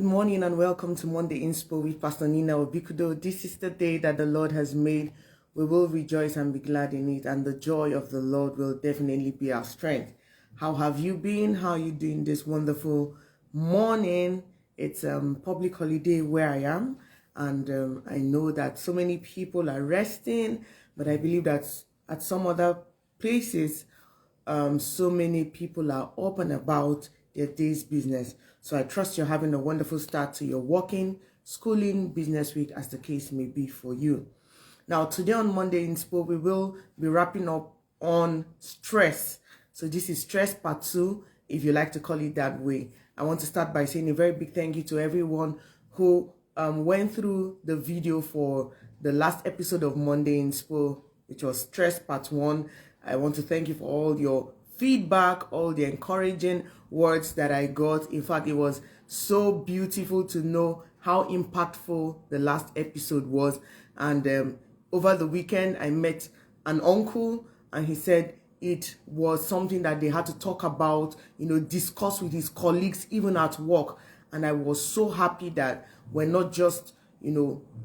Good morning and welcome to Monday Inspo with Pastor Nina Obikudo. This is the day that the Lord has made. We will rejoice and be glad in it, and the joy of the Lord will definitely be our strength. How have you been? How are you doing this wonderful morning? It's public holiday where I am, and I know that so many people are resting, but I believe that at some other places so many people are up and about their day's business. So I trust you're having a wonderful start to your working, schooling, business week, as the case may be for you. Now, today on Monday Inspo, we will be wrapping up on stress. So this is stress part 2, if you like to call it that way. I want to start by saying a very big thank you to everyone who went through the video for the last episode of Monday Inspo, which was stress part 1. I want to thank you for all your feedback, all the encouraging words that I got. In fact, it was so beautiful to know how impactful the last episode was. And over the weekend, I met an uncle, and he said it was something that they had to talk about, discuss with his colleagues, even at work. And I was so happy that we're not just,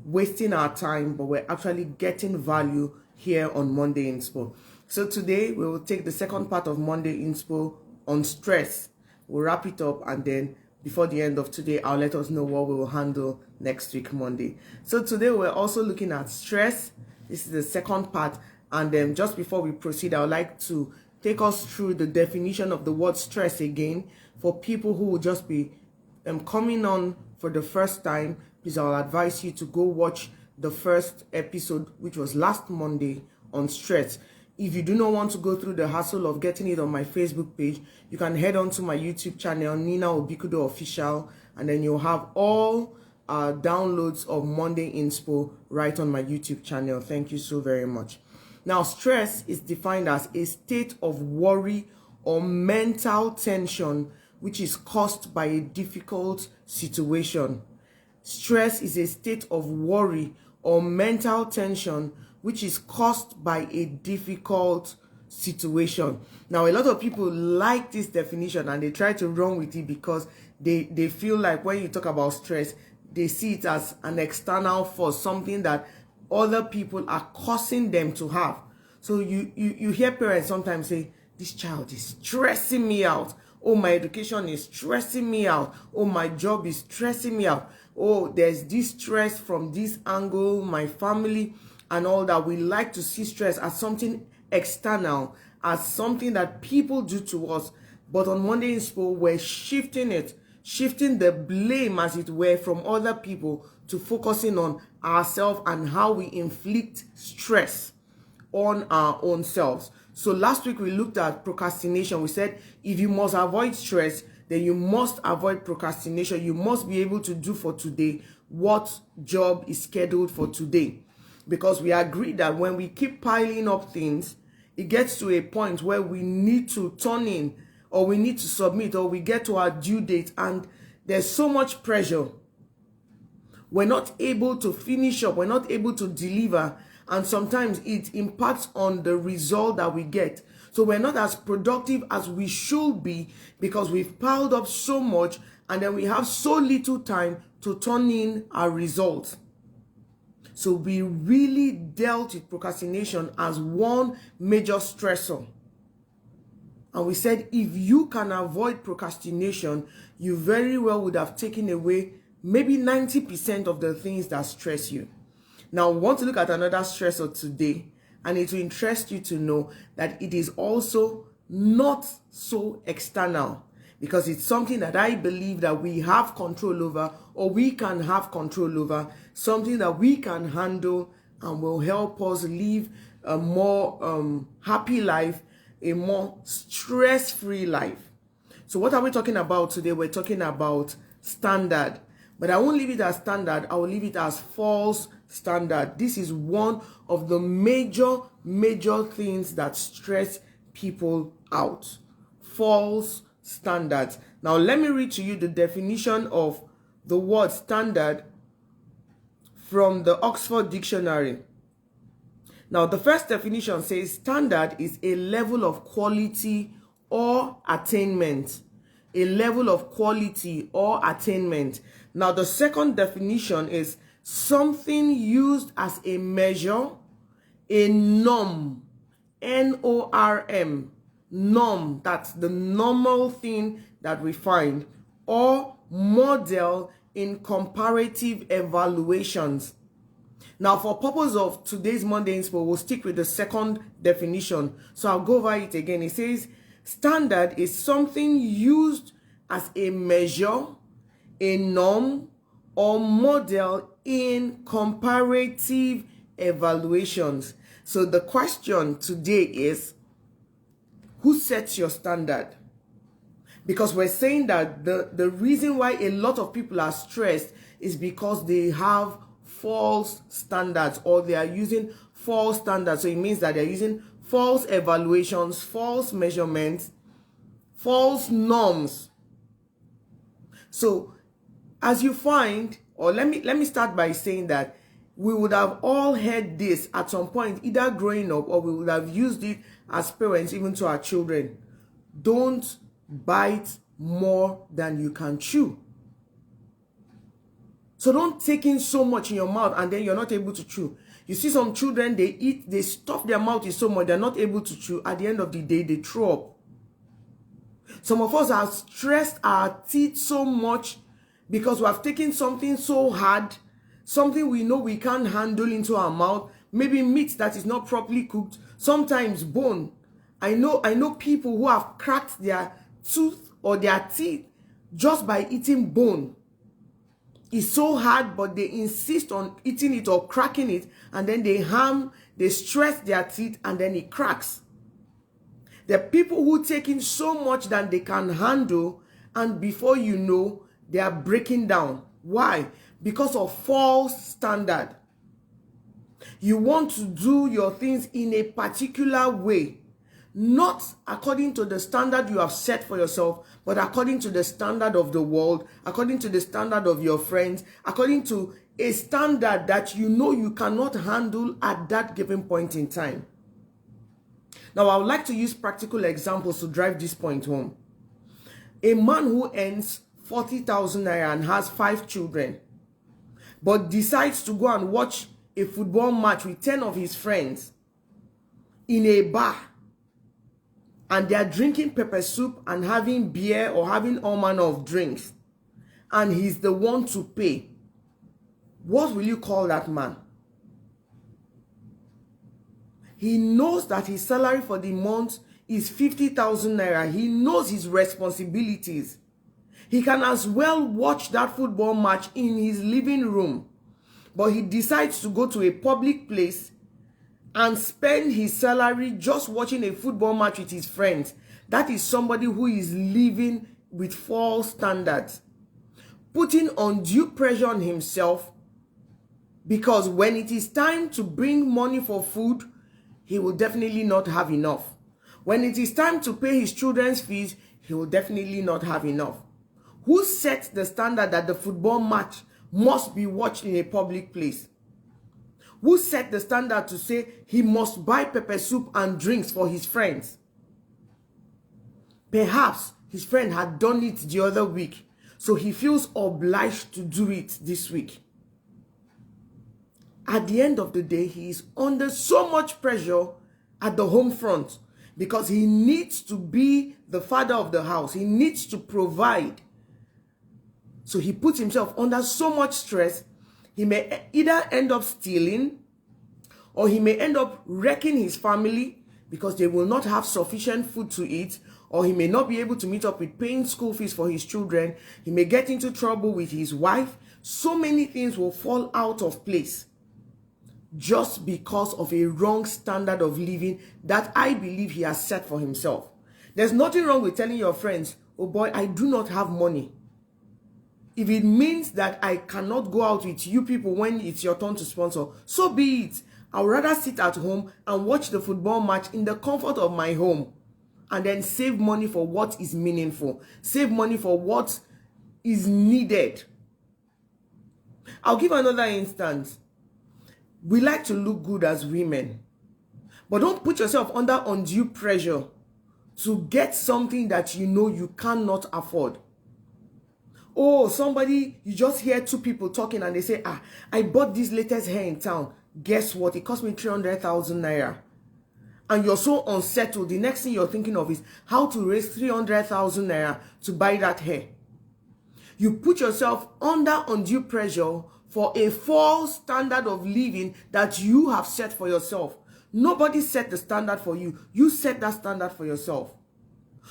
wasting our time, but we're actually getting value here on Monday Inspo. So today we will take the second part of Monday Inspo on stress. We'll wrap it up, and then before the end of today, I'll let us know what we will handle next week, Monday. So today we're also looking at stress. This is the second part. And then just before we proceed, I would like to take us through the definition of the word stress again for people who will just be coming on for the first time. Please, I'll advise you to go watch the first episode, which was last Monday, on stress. If you do not want to go through the hassle of getting it on my Facebook page, you can head on to my YouTube channel, Nina Obikudo Official, and then you'll have all downloads of Monday Inspo right on my YouTube channel. Thank you so very much. Now, stress is defined as a state of worry or mental tension which is caused by a difficult situation. Stress is a state of worry or mental tension which is caused by a difficult situation. Now, a lot of people like this definition and they try to run with it because they feel like when you talk about stress, they see it as an external force, something that other people are causing them to have. So you hear parents sometimes say, this child is stressing me out. Oh, my education is stressing me out. Oh, my job is stressing me out. Oh, there's this stress from this angle, my family, and all that. We like to see stress as something external, as something that people do to us. But on Monday Inspo, we're shifting the blame, as it were, from other people to focusing on ourselves and how we inflict stress on our own selves. So last week we looked at procrastination. We said if you must avoid stress, then you must avoid procrastination. You must be able to do for today what job is scheduled for today. Because we agree that when we keep piling up things, it gets to a point where we need to turn in, or we need to submit, or we get to our due date, and there's so much pressure. We're not able to finish up, we're not able to deliver, and sometimes it impacts on the result that we get. So we're not as productive as we should be because we've piled up so much, and then we have so little time to turn in our results. So we really dealt with procrastination as one major stressor. And we said if you can avoid procrastination, you very well would have taken away maybe 90% of the things that stress you. Now, we want to look at another stressor today, and it will interest you to know that it is also not so external, because it's something that I believe that we have control over, or we can have control over, something that we can handle and will help us live a more happy life, a more stress-free life. So what are we talking about today? We're talking about standard. But I won't leave it as standard. I will leave it as false standard. This is one of the major things that stress people out. False standards. Now, let me read to you the definition of the word standard from the Oxford Dictionary. Now, the first definition says standard is a level of quality or attainment a level of quality or attainment. Now, the second definition is something used as a measure, a norm, N-O-R-M, norm, that's the normal thing that we find, or model in comparative evaluations. Now, for purpose of today's Monday Inspo, we'll stick with the second definition. So I'll go over it again. It says, standard is something used as a measure, a norm, or model in comparative evaluations. So the question today is, who sets your standard? Because we're saying that the reason why a lot of people are stressed is because they have false standards, or they are using false standards. So it means that they're using false evaluations, false measurements, false norms. So as you find, or let me start by saying that we would have all heard this at some point, either growing up, or we would have used it as parents, even to our children. Don't bite more than you can chew. So don't take in so much in your mouth and then you're not able to chew. You see some children, they stuff their mouth in so much, they're not able to chew. At the end of the day, they throw up. Some of us have stressed our teeth so much because we have taken something so hard, something we know we can't handle into our mouth, maybe meat that is not properly cooked, sometimes bone. I know people who have cracked their tooth or their teeth just by eating bone. It's so hard, but they insist on eating it or cracking it, and then they stress their teeth, and then it cracks. There are people who take in so much than they can handle, and before you know, they are breaking down. Why? Because of false standard. You want to do your things in a particular way, not according to the standard you have set for yourself, but according to the standard of the world, according to the standard of your friends, according to a standard that you know you cannot handle at that given point in time. Now, I would like to use practical examples to drive this point home. A man who earns 40,000 naira and has 5 children, but decides to go and watch a football match with 10 of his friends in a bar, and they are drinking pepper soup and having beer or having all manner of drinks, and he's the one to pay. What will you call that man? He knows that his salary for the month is 50,000 naira. He knows his responsibilities. He can as well watch that football match in his living room, but he decides to go to a public place and spend his salary just watching a football match with his friends. That is somebody who is living with false standards, putting undue pressure on himself, because when it is time to bring money for food, he will definitely not have enough. When it is time to pay his children's fees, he will definitely not have enough. Who sets the standard that the football match must be watched in a public place? Who set the standard to say he must buy pepper soup and drinks for his friends? Perhaps his friend had done it the other week, so he feels obliged to do it this week. At the end of the day, he is under so much pressure at the home front because he needs to be the father of the house. He needs to provide. So he puts himself under so much stress. He may either end up stealing, or he may end up wrecking his family because they will not have sufficient food to eat, or he may not be able to meet up with paying school fees for his children. He may get into trouble with his wife. So many things will fall out of place just because of a wrong standard of living that I believe he has set for himself. There's nothing wrong with telling your friends, oh boy, I do not have money. If it means that I cannot go out with you people when it's your turn to sponsor, so be it. I would rather sit at home and watch the football match in the comfort of my home, and then save money for what is meaningful. Save money for what is needed. I'll give another instance. We like to look good as women, but don't put yourself under undue pressure to get something that you know you cannot afford. Oh, somebody, you just hear two people talking and they say, I bought this latest hair in town. Guess what? It cost me 300,000 naira. And you're so unsettled. The next thing you're thinking of is how to raise 300,000 naira to buy that hair. You put yourself under undue pressure for a false standard of living that you have set for yourself. Nobody set the standard for you. You set that standard for yourself.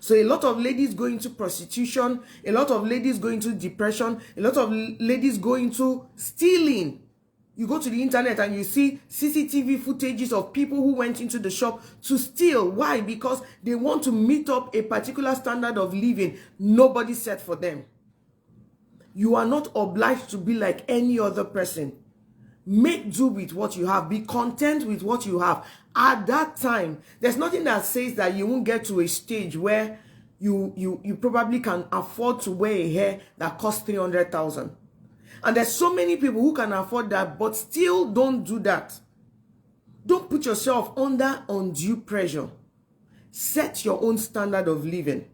So a lot of ladies go into prostitution, a lot of ladies go into depression, a lot of ladies go into stealing. You go to the internet and you see CCTV footages of people who went into the shop to steal. Why? Because they want to meet up a particular standard of living nobody set for them. You are not obliged to be like any other person. Make do with what you have. Be content with what you have. At that time, there's nothing that says that you won't get to a stage where you probably can afford to wear a hair that costs 300,000. And there's so many people who can afford that, but still don't do that. Don't put yourself under undue pressure. Set your own standard of living.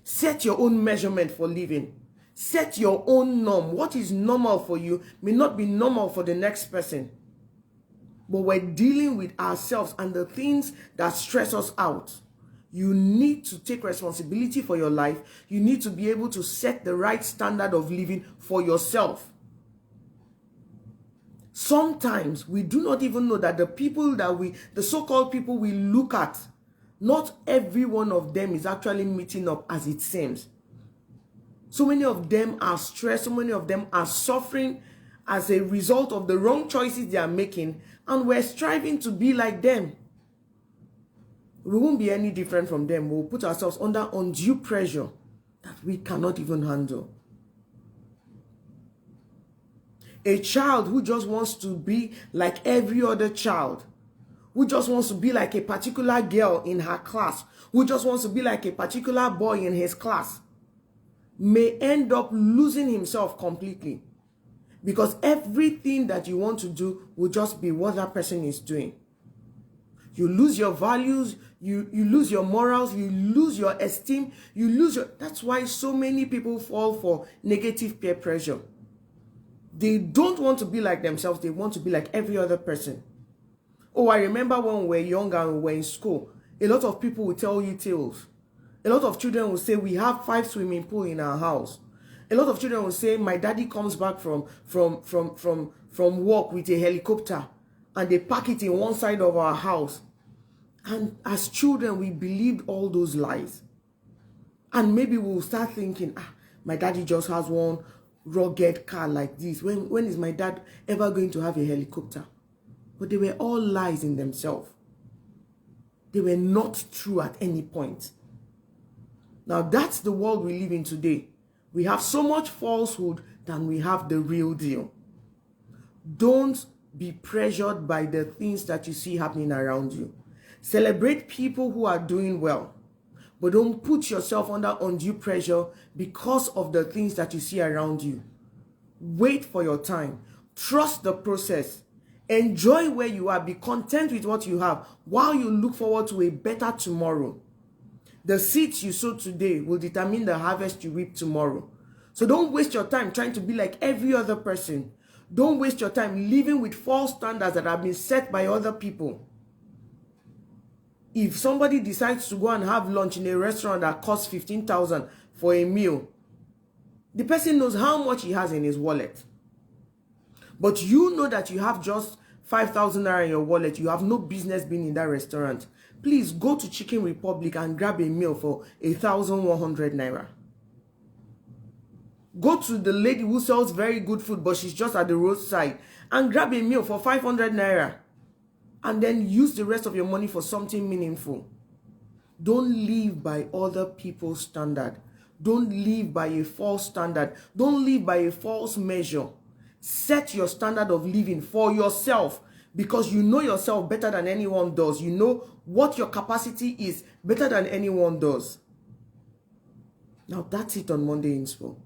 Set your own measurement for living. Set your own norm. What is normal for you may not be normal for the next person. But we're dealing with ourselves and the things that stress us out. You need to take responsibility for your life. You need to be able to set the right standard of living for yourself. Sometimes we do not even know that the people that the so-called people we look at, not every one of them is actually meeting up as it seems. So many of them are stressed, so many of them are suffering as a result of the wrong choices they are making, and we're striving to be like them. We won't be any different from them. We'll put ourselves under undue pressure that we cannot even handle. A child who just wants to be like every other child, who just wants to be like a particular girl in her class, who just wants to be like a particular boy in his class, may end up losing himself completely, because everything that you want to do will just be what that person is doing. You lose your values, you lose your morals, you lose your esteem, you lose your... That's why so many people fall for negative peer pressure. They don't want to be like themselves, they want to be like every other person. Oh, I remember when we were younger and we were in school, a lot of people would tell you tales. A lot of children will say, we have 5 swimming pools in our house. A lot of children will say, my daddy comes back from work with a helicopter and they park it in one side of our house. And as children, we believed all those lies. And maybe we'll start thinking, my daddy just has one rugged car like this. When is my dad ever going to have a helicopter? But they were all lies in themselves. They were not true at any point. Now that's the world we live in today. We have so much falsehood than we have the real deal. Don't be pressured by the things that you see happening around you. Celebrate people who are doing well, but don't put yourself under undue pressure because of the things that you see around you. Wait for your time. Trust the process. Enjoy where you are. Be content with what you have while you look forward to a better tomorrow. The seeds you sow today will determine the harvest you reap tomorrow. So don't waste your time trying to be like every other person. Don't waste your time living with false standards that have been set by other people. If somebody decides to go and have lunch in a restaurant that costs 15,000 for a meal, the person knows how much he has in his wallet. But you know that you have just 5,000 naira in your wallet. You have no business being in that restaurant. Please go to Chicken Republic and grab a meal for 1,100 naira. Go to the lady who sells very good food, but she's just at the roadside, and grab a meal for 500 naira. And then use the rest of your money for something meaningful. Don't live by other people's standard. Don't live by a false standard. Don't live by a false measure. Set your standard of living for yourself, because you know yourself better than anyone does. You know what your capacity is better than anyone does. Now that's it on Monday Inspo.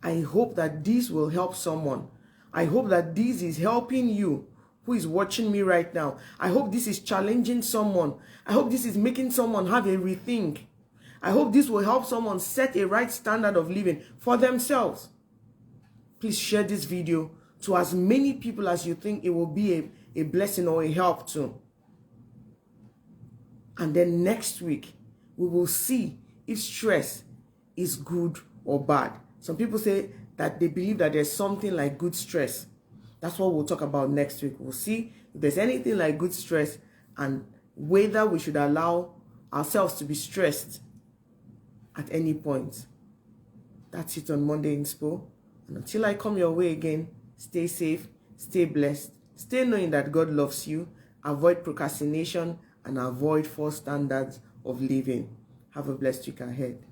I hope that this will help someone. I hope that this is helping you who is watching me right now. I hope this is challenging someone. I hope this is making someone have a rethink. I hope this will help someone set a right standard of living for themselves. Please share this video to as many people as you think it will be a blessing or a help to. And then next week, we will see if stress is good or bad. Some people say that they believe that there's something like good stress. That's what we'll talk about next week. We'll see if there's anything like good stress and whether we should allow ourselves to be stressed at any point. That's it on Monday Inspo. And until I come your way again, stay safe, stay blessed, stay knowing that God loves you, avoid procrastination, and avoid false standards of living. Have a blessed week ahead.